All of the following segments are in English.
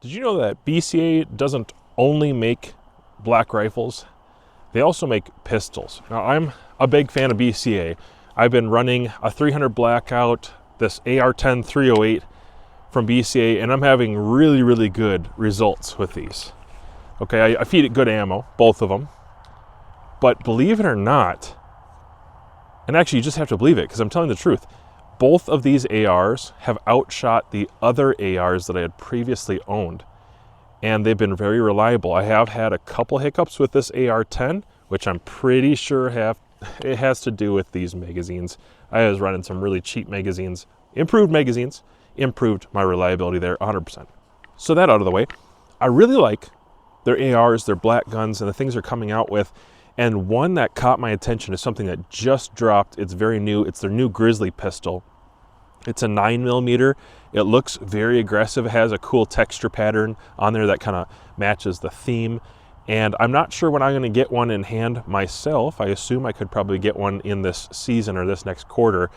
Did you know that BCA doesn't only make black rifles? They also make pistols. Now, I'm a big fan of BCA. I've been running a 300 Blackout, this AR-10 308 from BCA, and I'm having really, really good results with these. Okay, I feed it good ammo, both of them. But believe it or not, and actually you just have to believe it because I'm telling the truth, both of these ARs have outshot the other ARs that I had previously owned. And they've been very reliable. I have had a couple hiccups with this AR-10, which I'm pretty sure it has to do with these magazines. I was running some really cheap magazines, improved my reliability there 100%. So that out of the way, I really like their ARs, their black guns, and the things they're coming out with. And one that caught my attention is something that just dropped. It's very new. It's their new Grizzly pistol. It's a 9mm. It looks very aggressive. It has a cool texture pattern on there that kind of matches the theme. And I'm not sure when I'm going to get one in hand myself. I assume I could probably get one in this season or this next quarter.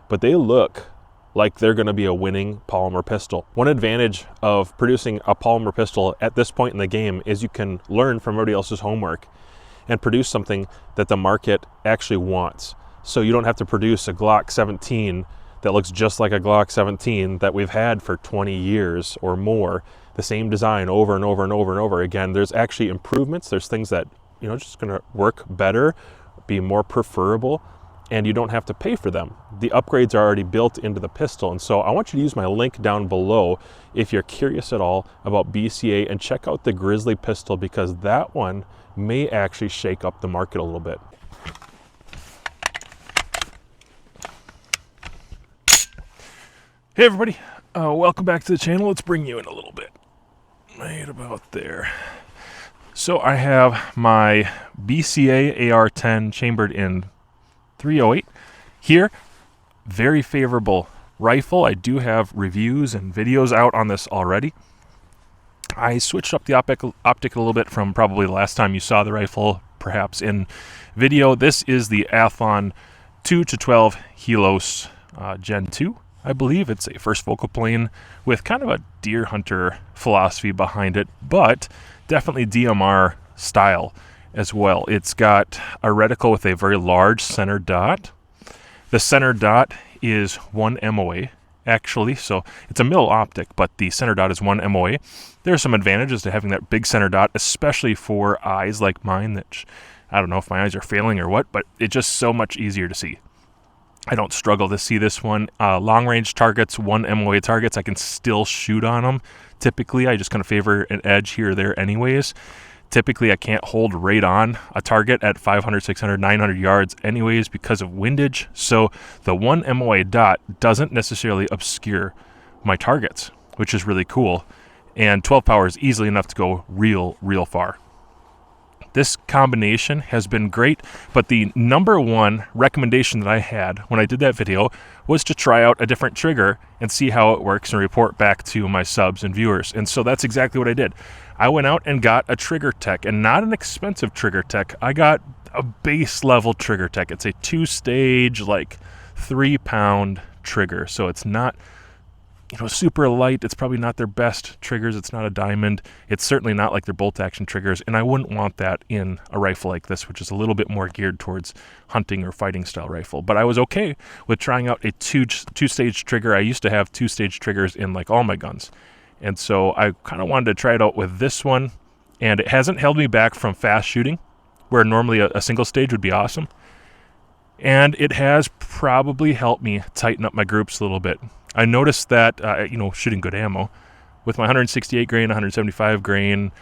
But they look like they're going to be a winning polymer pistol. One advantage of producing a polymer pistol at this point in the game is you can learn from everybody else's homework and produce something that the market actually wants. So you don't have to produce a Glock 17 that looks just like a Glock 17 that we've had for 20 years or more, the same design over and over and over and over again. There's actually improvements. There's things that, just gonna work better, be more preferable, and you don't have to pay for them. The upgrades are already built into the pistol. And so I want you to use my link down below if you're curious at all about BCA, and check out the Grizzly pistol, because that one may actually shake up the market a little bit. Hey everybody, welcome back to the channel. Let's bring you in a little bit. Right about there. So I have my BCA AR-10 chambered in 308 here. Very favorable rifle. I do have reviews and videos out on this already. I switched up the optic a little bit from probably the last time you saw the rifle, perhaps in video. This is the Athlon 2-12 Helos Gen 2. I believe it's a first focal plane with kind of a deer hunter philosophy behind it, but definitely DMR style as well. It's got a reticle with a very large center dot. The center dot is 1 MOA actually, so it's a mill optic, but the center dot is 1 MOA. There are some advantages to having that big center dot, especially for eyes like mine that, I don't know if my eyes are failing or what, but it's just so much easier to see. I don't struggle to see this one. Long range targets, 1 MOA targets, I can still shoot on them. Typically, I just kind of favor an edge here or there anyways. Typically, I can't hold right on a target at 500, 600, 900 yards anyways because of windage. So the 1 MOA dot doesn't necessarily obscure my targets, which is really cool. And 12 power is easily enough to go real far. This combination has been great, but the number one recommendation that I had when I did that video was to try out a different trigger and see how it works and report back to my subs and viewers. And so that's exactly what I did. I went out and got a TriggerTech, and not an expensive TriggerTech. I got a base level TriggerTech. It's a 2-stage, like 3-pound trigger. So it's not, super light. It's probably not their best triggers. It's not a diamond. It's certainly not like their bolt action triggers. And I wouldn't want that in a rifle like this, which is a little bit more geared towards hunting or fighting style rifle. But I was okay with trying out a two-stage trigger. I used to have 2-stage triggers in like all my guns. And so I kind of wanted to try it out with this one. And it hasn't held me back from fast shooting, where normally a single stage would be awesome. And it has probably helped me tighten up my groups a little bit. I noticed that, shooting good ammo, with my 168 grain, 175 grain,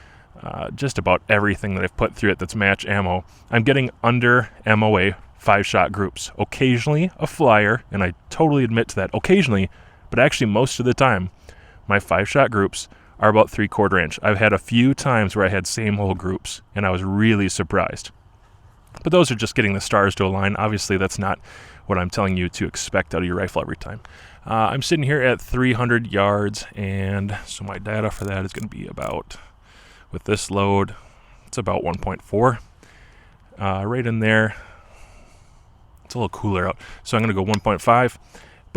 just about everything that I've put through it that's match ammo, I'm getting under MOA 5-shot groups. Occasionally a flyer, and I totally admit to that, occasionally, but actually most of the time, my 5-shot groups are about 3/4 inch. I've had a few times where I had same hole groups, and I was really surprised. But those are just getting the stars to align. Obviously, that's not what I'm telling you to expect out of your rifle every time. I'm sitting here at 300 yards, and so my data for that is going to be about, with this load, it's about 1.4. Right in there. It's a little cooler out, so I'm going to go 1.5.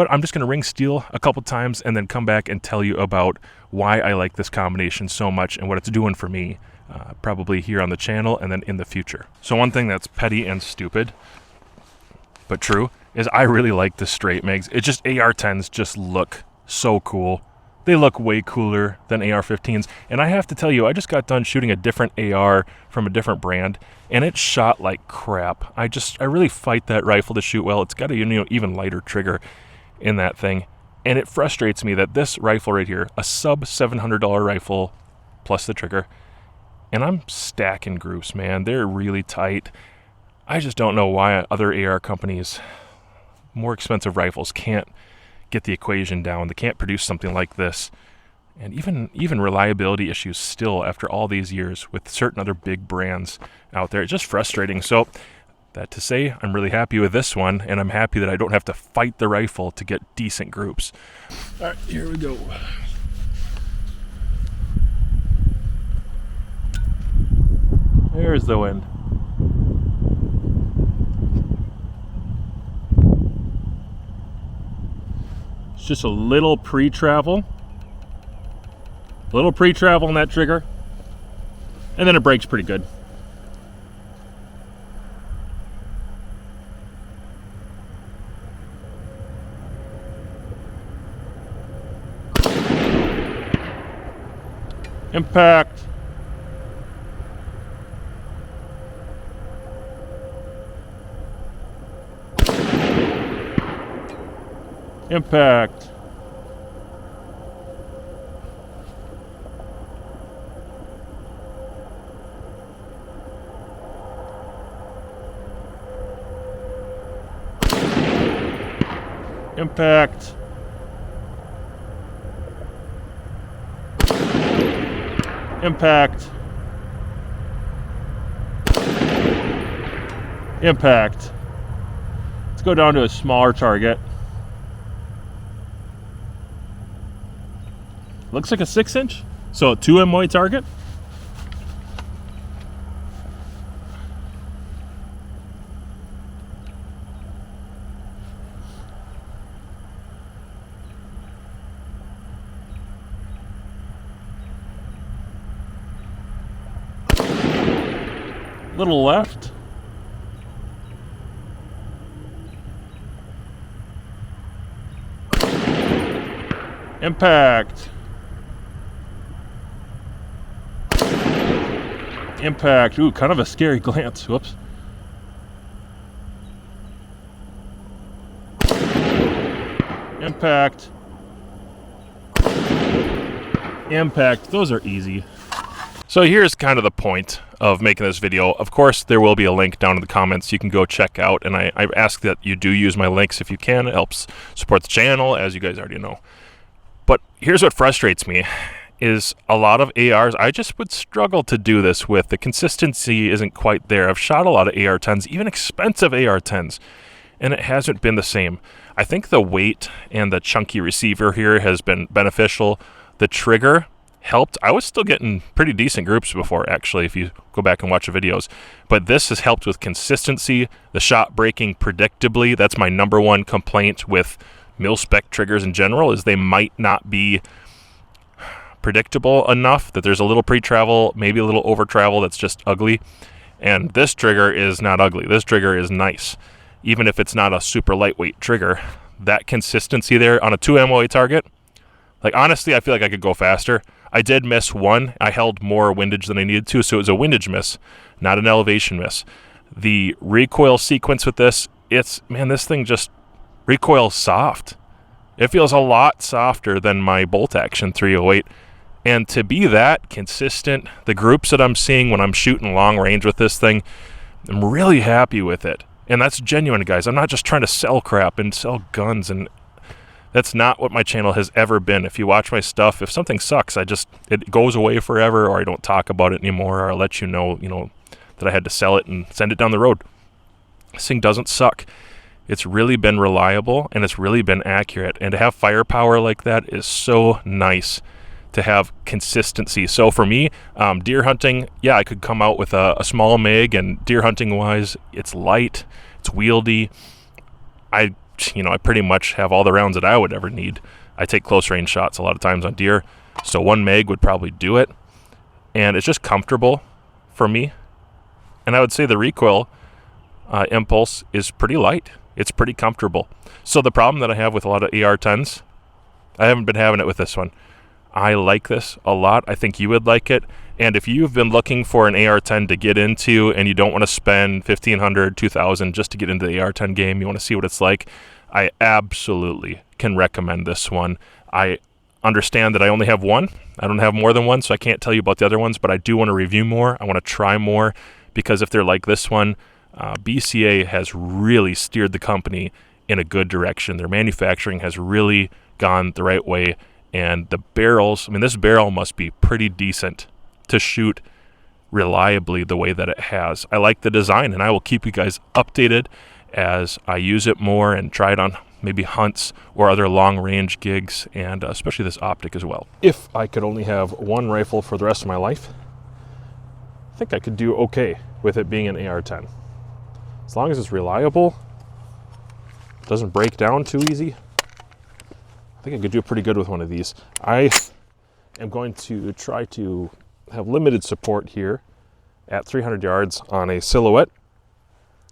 But I'm just going to ring steel a couple times and then come back and tell you about why I like this combination so much and what it's doing for me, probably here on the channel and then in the future. So one thing that's petty and stupid, but true, is I really like the straight mags. It just, AR-10s just look so cool. They look way cooler than AR-15s. And I have to tell you, I just got done shooting a different AR from a different brand, and it shot like crap. I really fight that rifle to shoot well. It's got a even lighter trigger in that thing. And it frustrates me that this rifle right here, a sub $700 rifle plus the trigger, and I'm stacking groups, man. They're really tight. I just don't know why other AR companies, more expensive rifles, can't get the equation down. They can't produce something like this. And even reliability issues still after all these years with certain other big brands out there. It's just frustrating. So that to say, I'm really happy with this one, and I'm happy that I don't have to fight the rifle to get decent groups. All right, here we go. There's the wind. It's just a little pre-travel. Little pre-travel on that trigger. And then it brakes pretty good. Impact. Impact. Impact. Impact. Impact. Let's go down to a smaller target. Looks like a 6-inch, so a 2 MOA target. Little left. Impact. Impact. Ooh, kind of a scary glance. Whoops. Impact. Impact. Those are easy. So here's kind of the point of making this video. Of course, there will be a link down in the comments you can go check out, and I ask that you do use my links if you can. It helps support the channel, as you guys already know. But here's what frustrates me, is a lot of ARs, I just would struggle to do this with. The consistency isn't quite there. I've shot a lot of AR-10s, even expensive AR-10s, and it hasn't been the same. I think the weight and the chunky receiver here has been beneficial. The trigger helped. I was still getting pretty decent groups before, actually, if you go back and watch the videos. But this has helped with consistency, the shot breaking predictably. That's my number one complaint with mil-spec triggers in general, is they might not be predictable enough, that there's a little pre-travel, maybe a little over-travel that's just ugly. And this trigger is not ugly. This trigger is nice. Even if it's not a super lightweight trigger, that consistency there on a 2 MOA target, like honestly, I feel like I could go faster. I did miss one. I held more windage than I needed to, so it was a windage miss, not an elevation miss. The recoil sequence with this, this thing just recoils soft. It feels a lot softer than my bolt action 308. And to be that consistent, the groups that I'm seeing when I'm shooting long range with this thing, I'm really happy with it. And that's genuine, guys. I'm not just trying to sell crap and sell guns, and that's not what my channel has ever been. If you watch my stuff, if something sucks, it goes away forever, or I don't talk about it anymore, or I'll let you know, that I had to sell it and send it down the road. This thing doesn't suck. It's really been reliable, and it's really been accurate. And to have firepower like that is so nice, to have consistency. So for me, deer hunting, yeah, I could come out with a small mag, and deer hunting wise, it's light, it's wieldy. I I pretty much have all the rounds that I would ever need. I take close range shots a lot of times on deer, so 1 mag would probably do it. And it's just comfortable for me. And I would say the recoil impulse is pretty light. It's pretty comfortable. So the problem that I have with a lot of AR-10s, I haven't been having it with this one. I like this a lot. I think you would like it. And if you've been looking for an AR-10 to get into and you don't want to spend $1,500, $2,000 just to get into the AR-10 game, you want to see what it's like, I absolutely can recommend this one. I understand that I only have one. I don't have more than one, so I can't tell you about the other ones, but I do want to review more. I want to try more, because if they're like this one, BCA has really steered the company in a good direction. Their manufacturing has really gone the right way. And the barrels, this barrel must be pretty decent to shoot reliably the way that it has. I like the design, and I will keep you guys updated as I use it more and try it on maybe hunts or other long-range gigs, and especially this optic as well. If I could only have one rifle for the rest of my life, I think I could do okay with it being an AR-10. As long as it's reliable, doesn't break down too easy, I think I could do pretty good with one of these. I am going to try to have limited support here at 300 yards on a silhouette.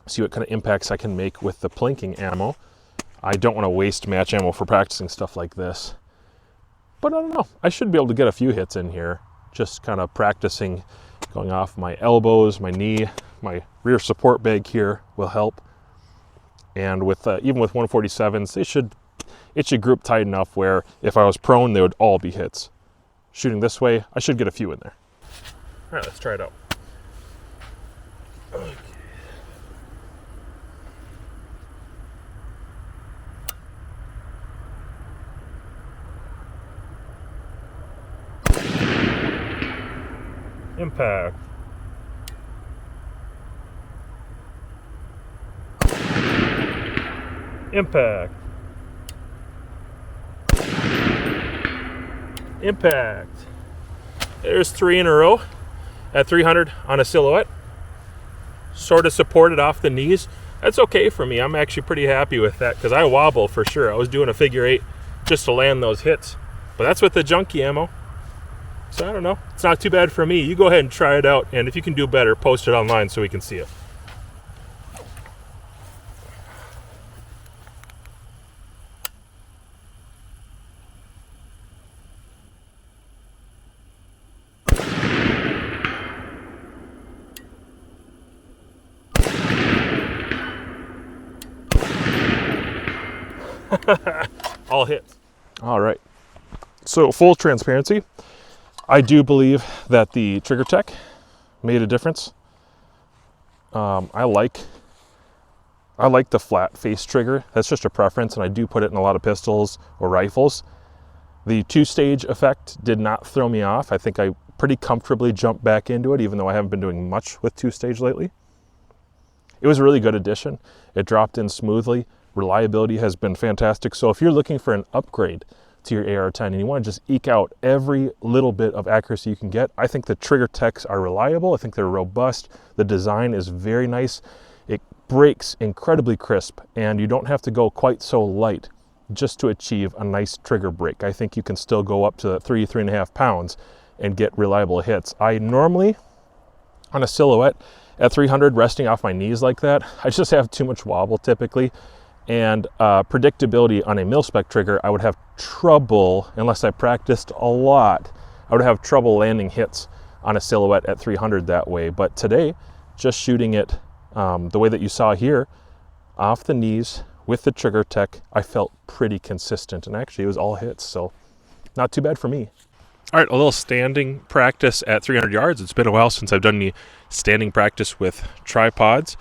See what kind of impacts I can make with the plinking ammo. I don't want to waste match ammo for practicing stuff like this. But I don't know. I should be able to get a few hits in here. Just kind of practicing going off my elbows, my knee, my rear support bag here will help. And with even with 147s, it should group tight enough where if I was prone, they would all be hits. Shooting this way, I should get a few in there. All right, let's try it out. Okay. Impact. Impact. Impact. There's 3 in a row at 300 on a silhouette. Sort of supported off the knees. That's okay for me. I'm actually pretty happy with that, because I wobble for sure. I was doing a figure 8 just to land those hits. But that's with the junkie ammo. So I don't know. It's not too bad for me. You go ahead and try it out, and if you can do better, post it online so we can see it. All hits. All right. So full transparency, I do believe that the TriggerTech made a difference. I like the flat face trigger. That's just a preference, and I do put it in a lot of pistols or rifles. The 2-stage effect did not throw me off. I think I pretty comfortably jumped back into it, even though I haven't been doing much with 2-stage lately. It was a really good addition. It dropped in smoothly. Reliability has been fantastic. So if you're looking for an upgrade to your AR-10 and you want to just eke out every little bit of accuracy you can get, I think the TriggerTechs are reliable. I think they're robust. The design is very nice. It breaks incredibly crisp, and you don't have to go quite so light just to achieve a nice trigger break. I think you can still go up to 3.5 pounds and get reliable hits. I normally, on a silhouette at 300, resting off my knees like that, I just have too much wobble typically. And predictability on a mil-spec trigger, I would have trouble, unless I practiced a lot, I would have trouble landing hits on a silhouette at 300 that way. But today, just shooting it the way that you saw here, off the knees with the TriggerTech, I felt pretty consistent. And actually, it was all hits, so not too bad for me. All right, a little standing practice at 300 yards. It's been a while since I've done any standing practice with tripods.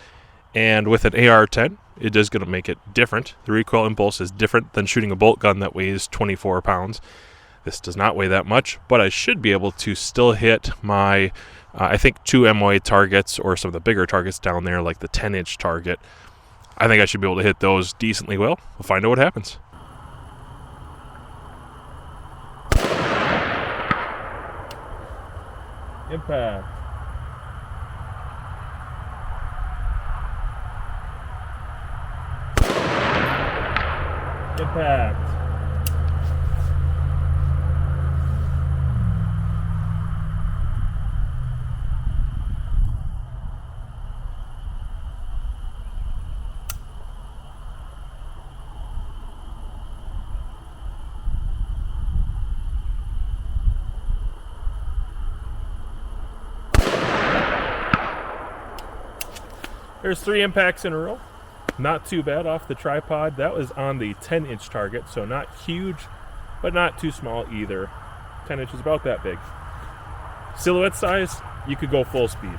And with an AR-10, it is going to make it different. The recoil impulse is different than shooting a bolt gun that weighs 24 pounds. This does not weigh that much, but I should be able to still hit my, I think, 2 MOA targets, or some of the bigger targets down there, like the 10-inch target. I think I should be able to hit those decently well. We'll find out what happens. Impact. Impact. There's 3 impacts in a row. Not too bad off the tripod. That was on the 10-inch target, so not huge, but not too small either. 10 inches, about that big. Silhouette size, you could go full speed.